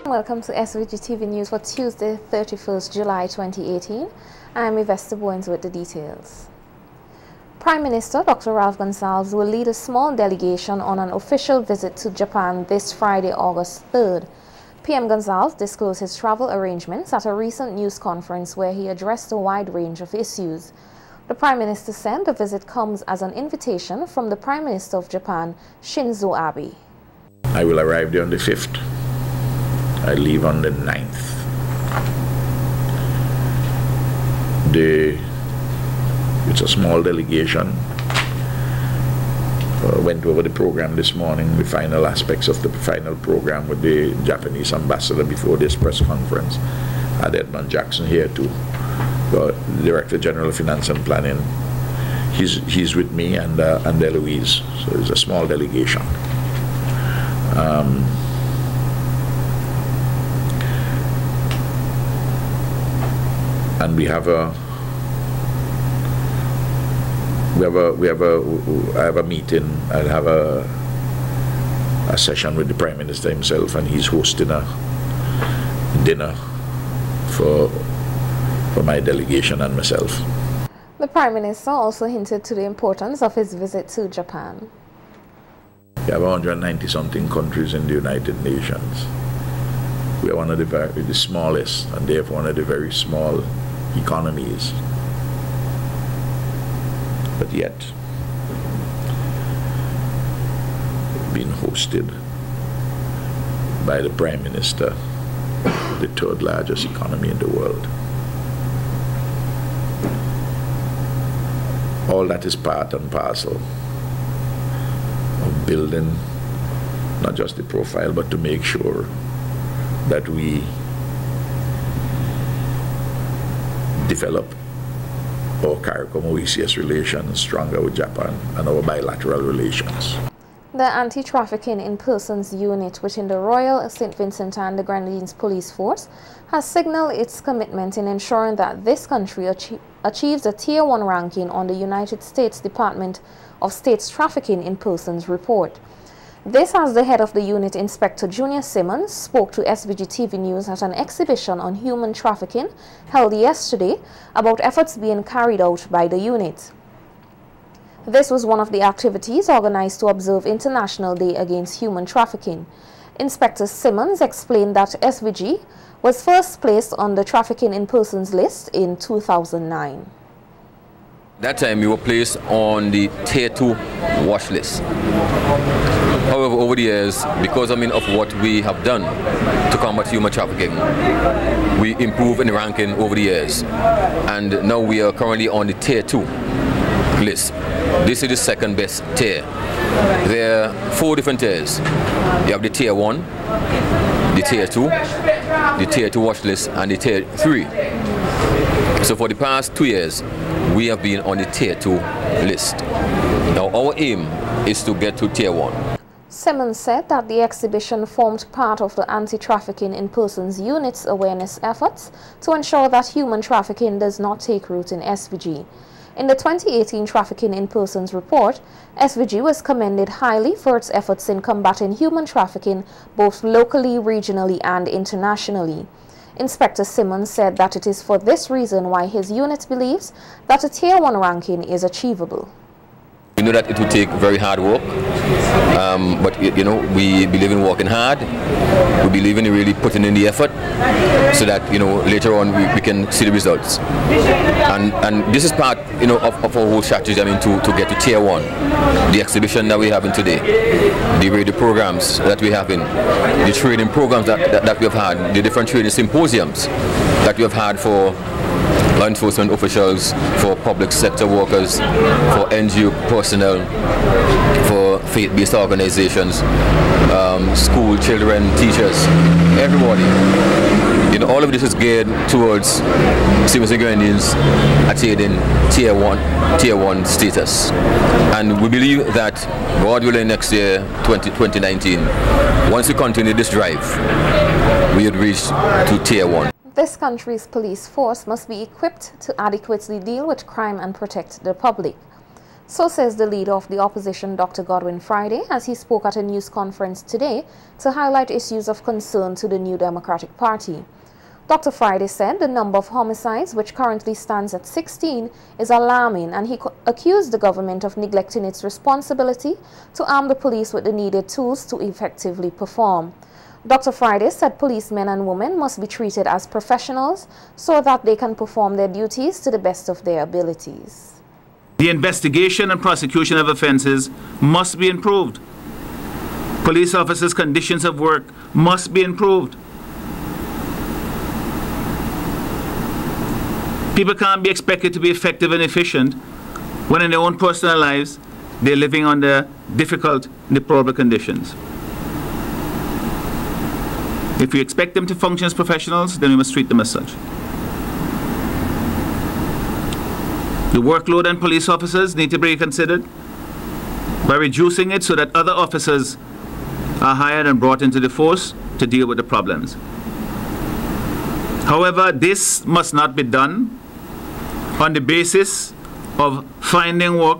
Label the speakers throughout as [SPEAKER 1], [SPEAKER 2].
[SPEAKER 1] Welcome to SVG-TV News for Tuesday, 31st July 2018. I'm Yvette Bowens with the details. Prime Minister Dr. Ralph Gonsalves will lead a small delegation on an official visit to Japan this Friday, August 3rd. PM Gonsalves disclosed his travel arrangements at a recent news conference where he addressed a wide range of issues. The Prime Minister said the visit comes as an invitation from the Prime Minister of Japan, Shinzo Abe.
[SPEAKER 2] I will arrive there on the 5th. I leave on the 9th. It's a small delegation. Went over the program this morning, the final aspects of the final program with the Japanese ambassador before this press conference. I had Edmund Jackson here too, the Director General of Finance and Planning. He's with me and Eloise, so it's a small delegation. And I have a meeting. I'll have a session with the Prime Minister himself, and he's hosting a dinner for my delegation and myself.
[SPEAKER 1] The Prime Minister also hinted to the importance of his visit to Japan.
[SPEAKER 2] We have 190-something countries in the United Nations. We are one of the smallest, and therefore one of the very small economies. But yet, being hosted by the Prime Minister, the third largest economy in the world. All that is part and parcel of building not just the profile, but to make sure that we develop our CARICOM-OECS relations stronger with Japan and our bilateral relations.
[SPEAKER 1] The Anti-Trafficking in Persons Unit within the Royal St. Vincent and the Grenadines Police Force has signaled its commitment in ensuring that this country achieves a Tier 1 ranking on the United States Department of State's Trafficking in Persons report. This as the head of the unit, Inspector Junior Simmons, spoke to SVG-TV News at an exhibition on human trafficking held yesterday about efforts being carried out by the unit. This was one of the activities organized to observe International Day Against Human Trafficking. Inspector Simmons explained that SVG was first placed on the Trafficking in Persons list in 2009.
[SPEAKER 3] That time we were placed on the Tier 2 watch list. However, over the years, because of what we have done to combat human trafficking, we improved in the ranking over the years. And now we are currently on the Tier 2 list. This is the second best tier. There are 4 different tiers. You have the Tier 1, the Tier 2, the Tier 2 watch list, and the Tier 3. So for the past 2 years, we have been on the Tier 2 list. Now our aim is to get to Tier 1.
[SPEAKER 1] Simmons said that the exhibition formed part of the Anti-Trafficking in Persons Unit's awareness efforts to ensure that human trafficking does not take root in SVG. In the 2018 Trafficking in Persons report, SVG was commended highly for its efforts in combating human trafficking both locally, regionally, and internationally. Inspector Simmons said that it is for this reason why his unit believes that a Tier 1 ranking is achievable.
[SPEAKER 3] We know that it will take very hard work, but we believe in working hard. We believe in really putting in the effort so that later on we can see the results. And this is part of our whole strategy. To get to Tier 1, the exhibition that we have in today, the radio programs that we have in, the training programs that we have had, the different training symposiums that we have had for law enforcement officials, for public sector workers, for NGO personnel, for faith-based organizations, school children, teachers, everybody. All of this is geared towards St. Grenadines attaining Tier 1 status. And we believe that God willing next year, 2019, once we continue this drive, we would reach to Tier 1.
[SPEAKER 1] This country's police force must be equipped to adequately deal with crime and protect the public. So says the leader of the opposition, Dr. Godwin Friday, as he spoke at a news conference today to highlight issues of concern to the New Democratic Party. Dr. Friday said the number of homicides, which currently stands at 16, is alarming, and he accused the government of neglecting its responsibility to arm the police with the needed tools to effectively perform. Dr. Friday said policemen and women must be treated as professionals so that they can perform their duties to the best of their abilities.
[SPEAKER 4] The investigation and prosecution of offences must be improved. Police officers' conditions of work must be improved. People can't be expected to be effective and efficient when in their own personal lives they're living under difficult, deplorable conditions. If we expect them to function as professionals, then we must treat them as such. The workload on police officers need to be considered by reducing it so that other officers are hired and brought into the force to deal with the problems. However, this must not be done on the basis of finding work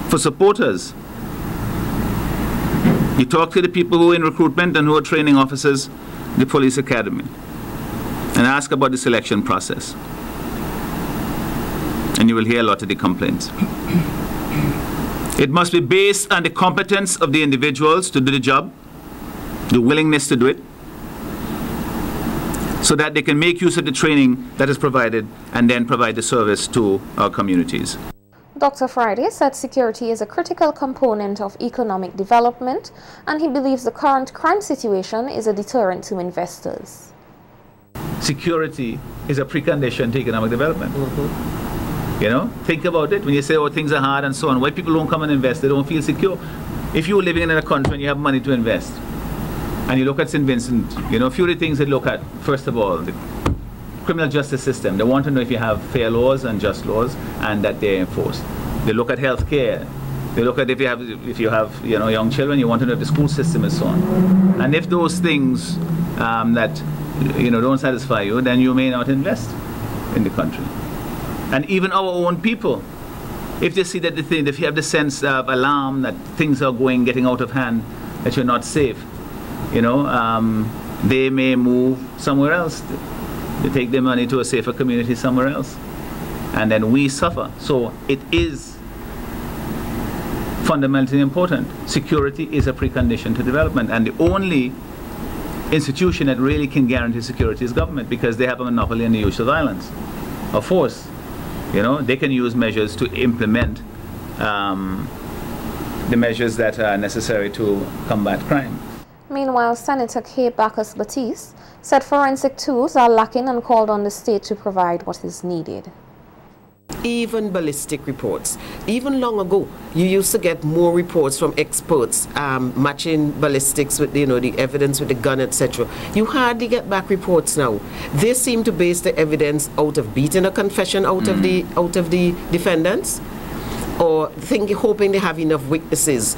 [SPEAKER 4] for supporters. You talk to the people who are in recruitment and who are training officers in the police academy and ask about the selection process. And you will hear a lot of the complaints. It must be based on the competence of the individuals to do the job, the willingness to do it, so that they can make use of the training that is provided and then provide the service to our communities.
[SPEAKER 1] Dr. Friday said security is a critical component of economic development, and he believes the current crime situation is a deterrent to investors.
[SPEAKER 4] Security is a precondition to economic development. You know, think about it. When you say, oh, things are hard and so on, why people don't come and invest? They don't feel secure. If you're living in a country and you have money to invest, and you look at St. Vincent, you know, a few of the things they look at, first of all, the criminal justice system. They want to know if you have fair laws and just laws and that they're enforced. They look at health care. They look at if you have you know, young children, you want to know if the school system is so on. And if those things that you know, don't satisfy you, then you may not invest in the country. And even our own people, if they see that if you have the sense of alarm that things are getting out of hand, that you're not safe, you know, they may move somewhere else. They take their money to a safer community somewhere else. And then we suffer. So it is fundamentally important. Security is a precondition to development. And the only institution that really can guarantee security is government, because they have a monopoly on the use of violence or force. You know, they can use measures to implement the measures that are necessary to combat crime.
[SPEAKER 1] Meanwhile, Senator K. Bacchus-Batiste said forensic tools are lacking and called on the state to provide what is needed.
[SPEAKER 5] Even ballistic reports. Even long ago, you used to get more reports from experts matching ballistics with, you know, the evidence with the gun, etc. You hardly get back reports now. They seem to base the evidence out of beating a confession out of the defendants, or hoping they have enough witnesses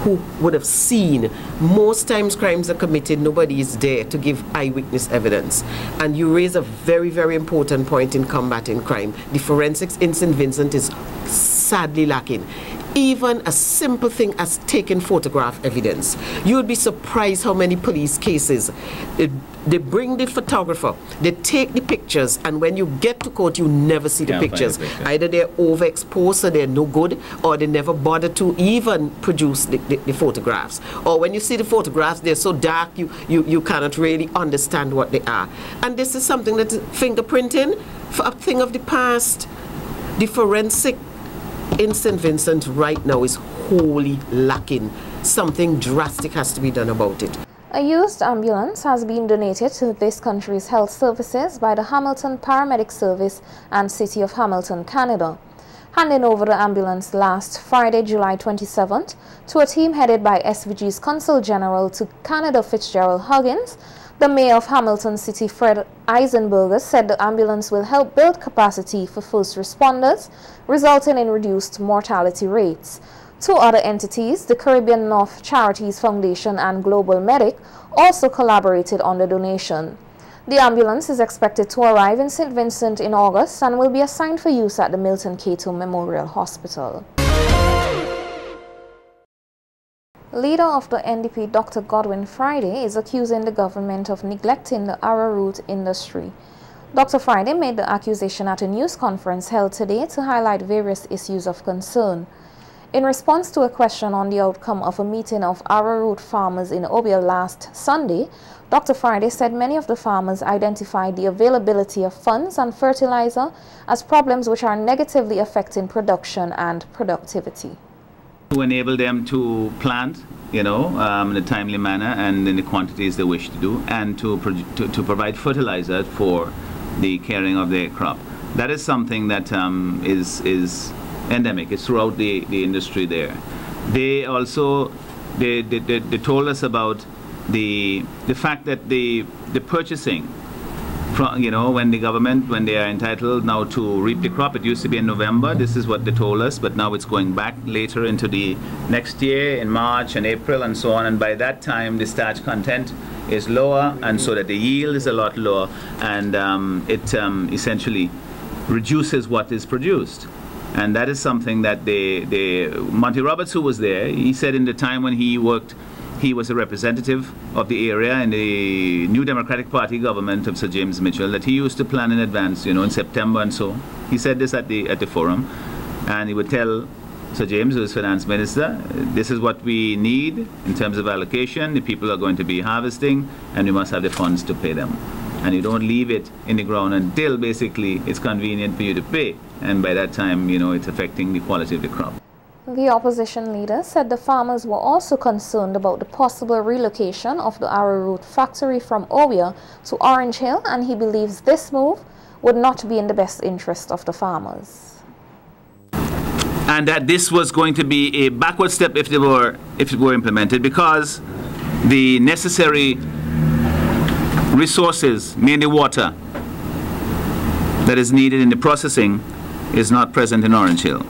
[SPEAKER 5] who would have seen. Most times crimes are committed, nobody is there to give eyewitness evidence. And you raise a very, very important point in combating crime. The forensics in St. Vincent is sadly lacking. Even a simple thing as taking photograph evidence. You would be surprised how many police cases, they bring the photographer, they take the pictures, and when you get to court, you never see the pictures. Either they're overexposed, so they're no good, or they never bother to even produce the photographs. Or when you see the photographs, they're so dark, you cannot really understand what they are. And this is something that's fingerprinting, for a thing of the past. The forensic in St. Vincent right now is wholly lacking. Something drastic has to be done about it.
[SPEAKER 1] A used ambulance has been donated to this country's health services by the Hamilton Paramedic Service and City of Hamilton, Canada. Handing over the ambulance last Friday, July 27th, to a team headed by SVG's Consul General to Canada Fitzgerald Huggins, the Mayor of Hamilton City, Fred Eisenberger, said the ambulance will help build capacity for first responders, resulting in reduced mortality rates. Two other entities, the Caribbean North Charities Foundation and Global Medic, also collaborated on the donation. The ambulance is expected to arrive in St. Vincent in August and will be assigned for use at the Milton Cato Memorial Hospital. Leader of the NDP, Dr. Godwin Friday, is accusing the government of neglecting the arrowroot industry. Dr. Friday made the accusation at a news conference held today to highlight various issues of concern. In response to a question on the outcome of a meeting of arrowroot farmers in Obia last Sunday, Dr. Friday said many of the farmers identified the availability of funds and fertilizer as problems which are negatively affecting production and productivity.
[SPEAKER 4] To enable them to plant, in a timely manner and in the quantities they wish to do, and to provide fertilizer for the caring of their crop. That is something that is endemic. It's throughout the industry there. They also they told us about the fact that the purchasing from, when they are entitled now to reap the crop. It used to be in November. This is what they told us, but now it's going back later into the next year in March and April and so on. And by that time, the starch content is lower, and so that the yield is a lot lower, and it essentially reduces what is produced. And that is something that Monty Roberts, who was there, he said in the time when he worked, he was a representative of the area in the New Democratic Party government of Sir James Mitchell, that he used to plan in advance, in September and so. He said this at the forum, and he would tell Sir James, who is finance minister, this is what we need in terms of allocation. The people are going to be harvesting, and we must have the funds to pay them. And you don't leave it in the ground until basically it's convenient for you to pay. And by that time, it's affecting the quality of the crop.
[SPEAKER 1] The opposition leader said the farmers were also concerned about the possible relocation of the arrowroot factory from Obia to Orange Hill, and he believes this move would not be in the best interest of the farmers.
[SPEAKER 4] And that this was going to be a backward step if it were implemented, because the necessary resources, mainly water, that is needed in the processing is not present in Orange Hill.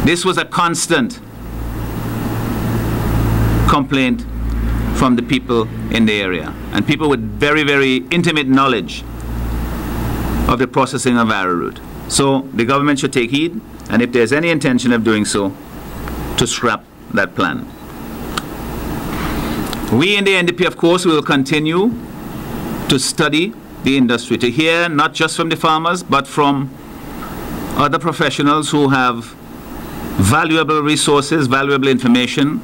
[SPEAKER 4] This was a constant complaint from the people in the area, and people with very, very intimate knowledge of the processing of arrowroot. So the government should take heed, and if there's any intention of doing so, to scrap that plan. We in the NDP, of course, will continue to study the industry, to hear not just from the farmers, but from other professionals who have valuable resources, valuable information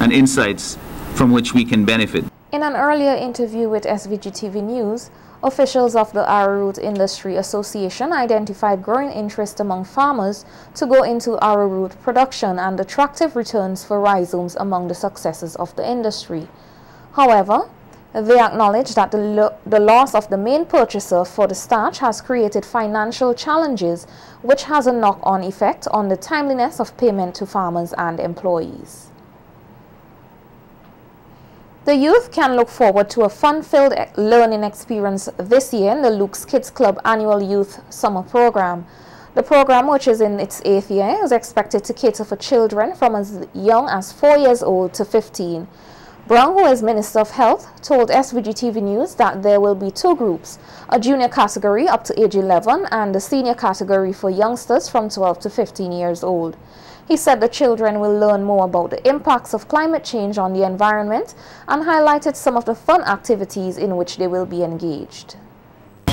[SPEAKER 4] and insights from which we can benefit.
[SPEAKER 1] In an earlier interview with SVG-TV News, officials of the Arrowroot Industry Association identified growing interest among farmers to go into arrowroot production and attractive returns for rhizomes among the successes of the industry. However, they acknowledge that the loss of the main purchaser for the starch has created financial challenges, which has a knock-on effect on the timeliness of payment to farmers and employees. The youth can look forward to a fun-filled learning experience this year in the Luke's Kids Club annual Youth Summer Program. The program, which is in its 8th year, is expected to cater for children from as young as 4 years old to 15. Brown, who is Minister of Health, told SVG-TV News that there will be 2 groups, a junior category up to age 11 and a senior category for youngsters from 12 to 15 years old. He said the children will learn more about the impacts of climate change on the environment and highlighted some of the fun activities in which they will be engaged.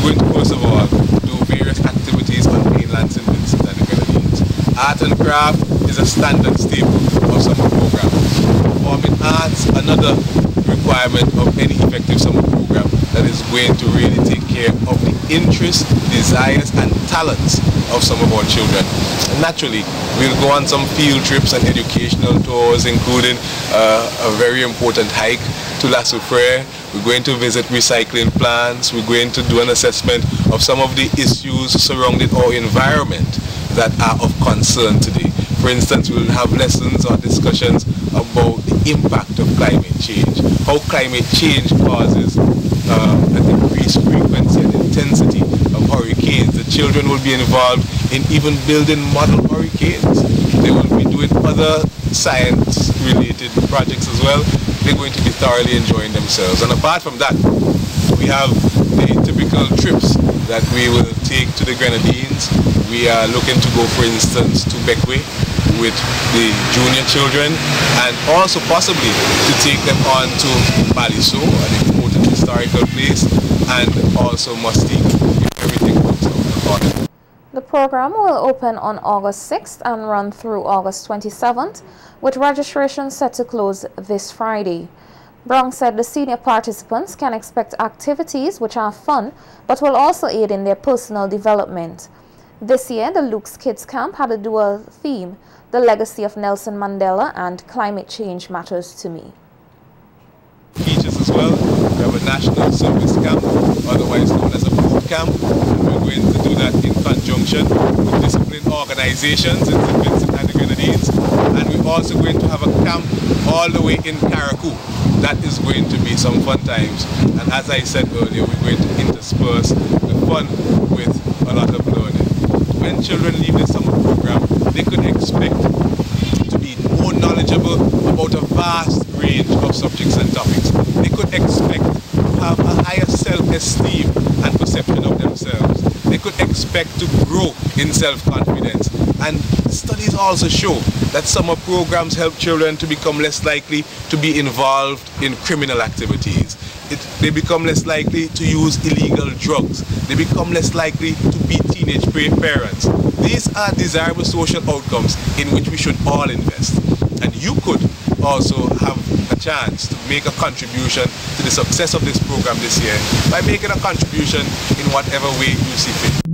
[SPEAKER 6] We're going to, first of all, do various activities on mainland St. Vincent and the Grenadines. Art and craft is a standard staple of summer programs. Performing arts, another requirement of any effective summer program that is going to really take care of the interests, desires and talents of some of our children. And naturally, we'll go on some field trips and educational tours, including a very important hike to La Soufrière. We're going to visit recycling plants. We're going to do an assessment of some of the issues surrounding our environment that are of concern today. For instance, we'll have lessons or discussions about the impact of climate change, how climate change causes an increased frequency and intensity of hurricanes. The children will be involved in even building model hurricanes. They will be doing other science-related projects as well. They're going to be thoroughly enjoying themselves. And apart from that, we have the typical trips that we will take to the Grenadines. We are looking to go, for instance, to Beckway with the junior children, and also possibly to take them on to Baliso, an important historical place, and also Mustique, if everything works out accordingly.
[SPEAKER 1] The program will open on August 6th and run through August 27th, with registration set to close this Friday. Brown said the senior participants can expect activities which are fun but will also aid in their personal development. This year, the Luke's Kids Camp had a dual theme: the legacy of Nelson Mandela and climate change matters to me.
[SPEAKER 6] Teachers as well. We have a national service camp, otherwise known as a boot camp. We're going to do that in conjunction with disciplined organizations in St. Vincent and the Grenadines. And we're also going to have a camp all the way in Caracou. That is going to be some fun times. And as I said earlier, we're going to intersperse the fun with a lot of learning. When children leave the summer program, they could expect to be more knowledgeable about a vast range of subjects and topics. They could expect to have a higher self-esteem and perception of themselves. They could expect to grow in self-confidence. And studies also show that summer programs help children to become less likely to be involved in criminal activities. They become less likely to use illegal drugs. They become less likely to be teenage parents. These are desirable social outcomes in which we should all invest. And you could also have a chance to make a contribution to the success of this program this year by making a contribution in whatever way you see fit.